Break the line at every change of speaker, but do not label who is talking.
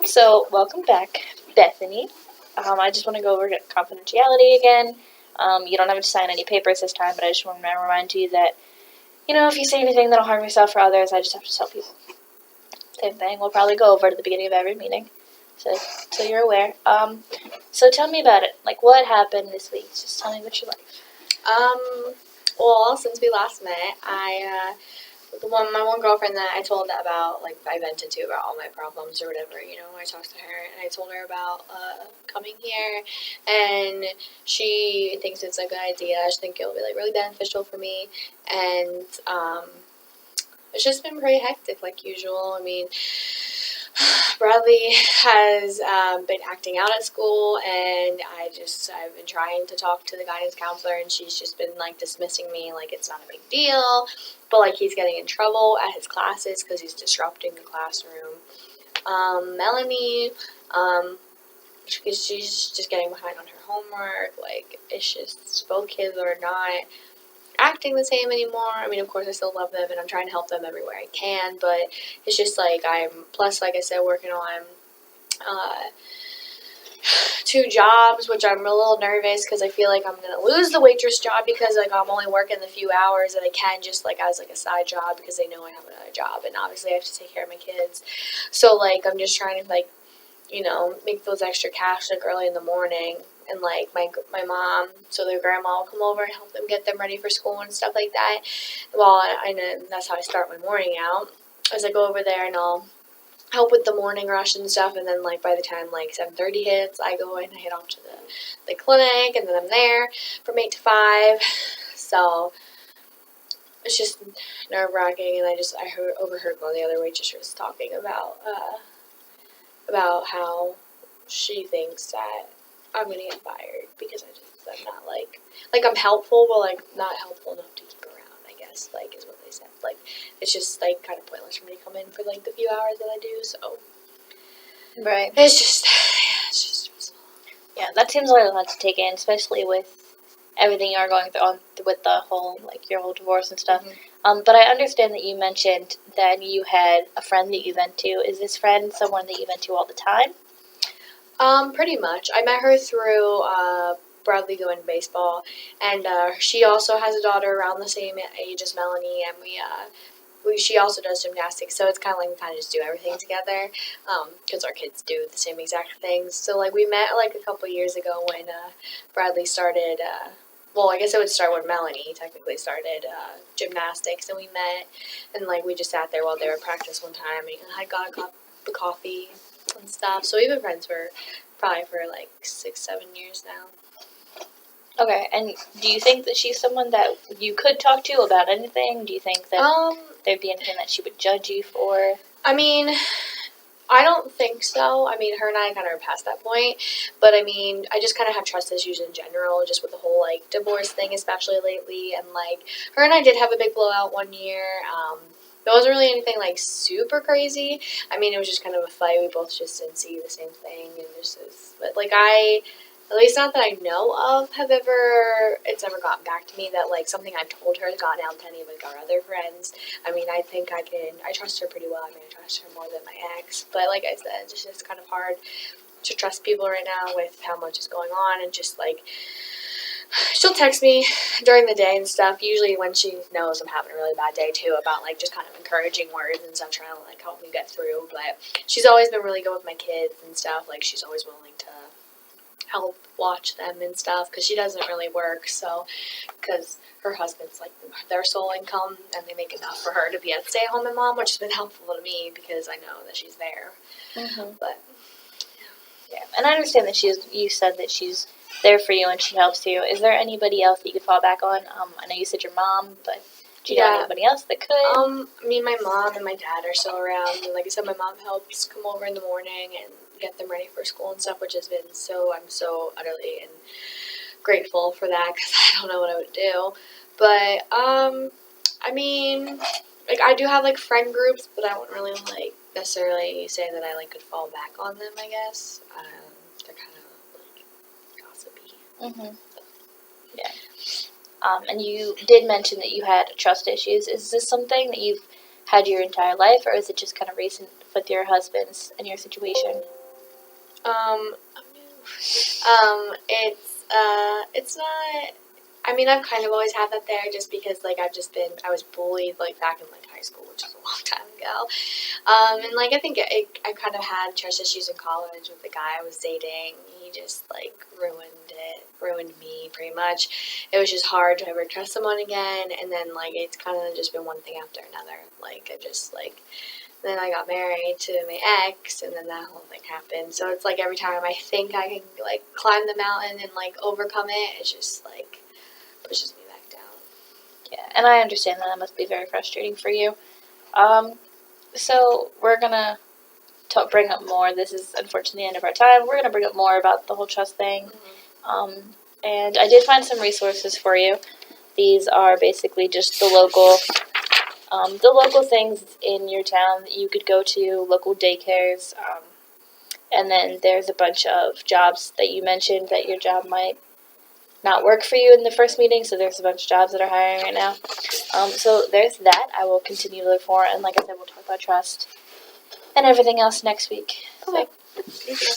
So, welcome back, Bethany. I just want to go over confidentiality again. You don't have to sign any papers this time, but I just want to remind you that, if you say anything that'll harm yourself or others, I just have to tell people. Same thing. We'll probably go over it at the beginning of every meeting, so you're aware. So tell me about it. Like, what happened this week? Just tell me what you like.
Well, since we last met, my one girlfriend that I told about, like, I vented to about all my problems or whatever, I talked to her and I told her about coming here, and she thinks it's a good idea. I just think it'll be, like, really beneficial for me, and it's just been pretty hectic, like usual. I mean, Bradley has been acting out at school, and I've been trying to talk to the guidance counselor, and she's just been like dismissing me like it's not a big deal, but like he's getting in trouble at his classes because he's disrupting the classroom. Melanie, she's just getting behind on her homework. Like, it's just both kids are not acting the same anymore. I mean, of course, I still love them and I'm trying to help them everywhere I can, but it's just like like I said, working on uh, 2 jobs, which I'm a little nervous because I feel like I'm gonna lose the waitress job because like I'm only working the few hours that I can just like as like a side job because they know I have another job, and obviously I have to take care of my kids. So like I'm just trying to like make those extra cash like early in the morning, and like my mom, so their grandma will come over and help them get them ready for school and stuff like that. Well, and that's how I start my morning out. As I go over there and I'll help with the morning rush and stuff, and then like by the time like 7:30 hits, I go and I head off to the clinic, and then I'm there from 8 to 5. So it's just nerve wracking, and overheard one of the other waitresses talking about how she thinks that I'm gonna get fired because I'm not like I'm helpful, but like not helpful enough to keep around, I guess, like is what they said. Like it's just like kind of pointless for me to come in for like the few hours that I do. So
Right.
it's just stressful.
Yeah, that seems like a lot to take in, especially with everything you are going through with the whole your whole divorce and stuff.
Mm-hmm.
But I understand that you mentioned that you had a friend that you vent to. Is this friend someone that you vent to all the time?
Pretty much. I met her through Bradley going to baseball, and she also has a daughter around the same age as Melanie, and she also does gymnastics, so it's kind of like we kind of just do everything together, because our kids do the same exact things. So like we met like a couple years ago when Bradley started. Well, I guess it would start when Melanie technically started gymnastics, and we met, and like we just sat there while they were practice one time, and I got a cup of coffee and stuff. So we've been friends for probably for like 6-7 years now.
Okay, and do you think that she's someone that you could talk to about anything? Do you think that there'd be anything that she would judge you for?
I mean, I don't think so. I mean, her and I kind of are past that point. But I mean, I just kind of have trust issues in general, just with the whole like divorce thing, especially lately. And like, her and I did have a big blowout one year. It wasn't really anything like super crazy. I mean, it was just kind of a fight. We both just didn't see the same thing, and but like at least not that I know of, it's ever gotten back to me that like something I've told her has gotten out to any of like our other friends. I mean, I think I trust her pretty well. I mean, I trust her more than my ex, but like I said, it's just kind of hard to trust people right now with how much is going on, and just like she'll text me during the day and stuff, usually when she knows I'm having a really bad day too, about like just kind of encouraging words and stuff, trying to like help me get through. But she's always been really good with my kids and stuff. Like, she's always willing to help watch them and stuff, because she doesn't really work, so because her husband's like their sole income, and they make enough for her to be a stay-at-home mom, which has been helpful to me because I know that she's there.
Mm-hmm.
But
yeah, and I understand that you said that she's there for you and she helps you. Is there anybody else that you could fall back on? I know you said your mom, but do you know anybody else that could?
I mean, my mom and my dad are still around, and like I said, my mom helps come over in the morning and get them ready for school and stuff, which has been I'm so utterly and grateful for that, because I don't know what I would do. But I mean, like I do have like friend groups, but I wouldn't really like necessarily say that I like could fall back on them, I guess. They're kind of like gossipy.
Mm-hmm. Yeah. And you did mention that you had trust issues. Is this something that you've had your entire life, or is it just kind of recent with your husband's and your situation?
It's not. I mean, I've kind of always had that there, just because like I was bullied like back in like high school, which is a long time ago. And like I think I kind of had trust issues in college with the guy I was dating. He just like ruined me pretty much. It was just hard to ever trust someone again, and then like it's kind of just been one thing after another. Like I just like then I got married to my ex, and then that whole thing happened. So it's like every time I think I can like climb the mountain and like overcome it, it just like pushes me back down.
Yeah, and I understand that must be very frustrating for you. Um, so we're gonna bring up more. This is unfortunately the end of our time. We're gonna bring up more about the whole trust thing. And I did find some resources for you. These are basically just the local things in your town that you could go to, local daycares. And then there's a bunch of jobs that you mentioned that your job might not work for you in the first meeting, so there's a bunch of jobs that are hiring right now. So there's that. I will continue to look for, and like I said, we'll talk about trust and everything else next week.
Okay. Thank you.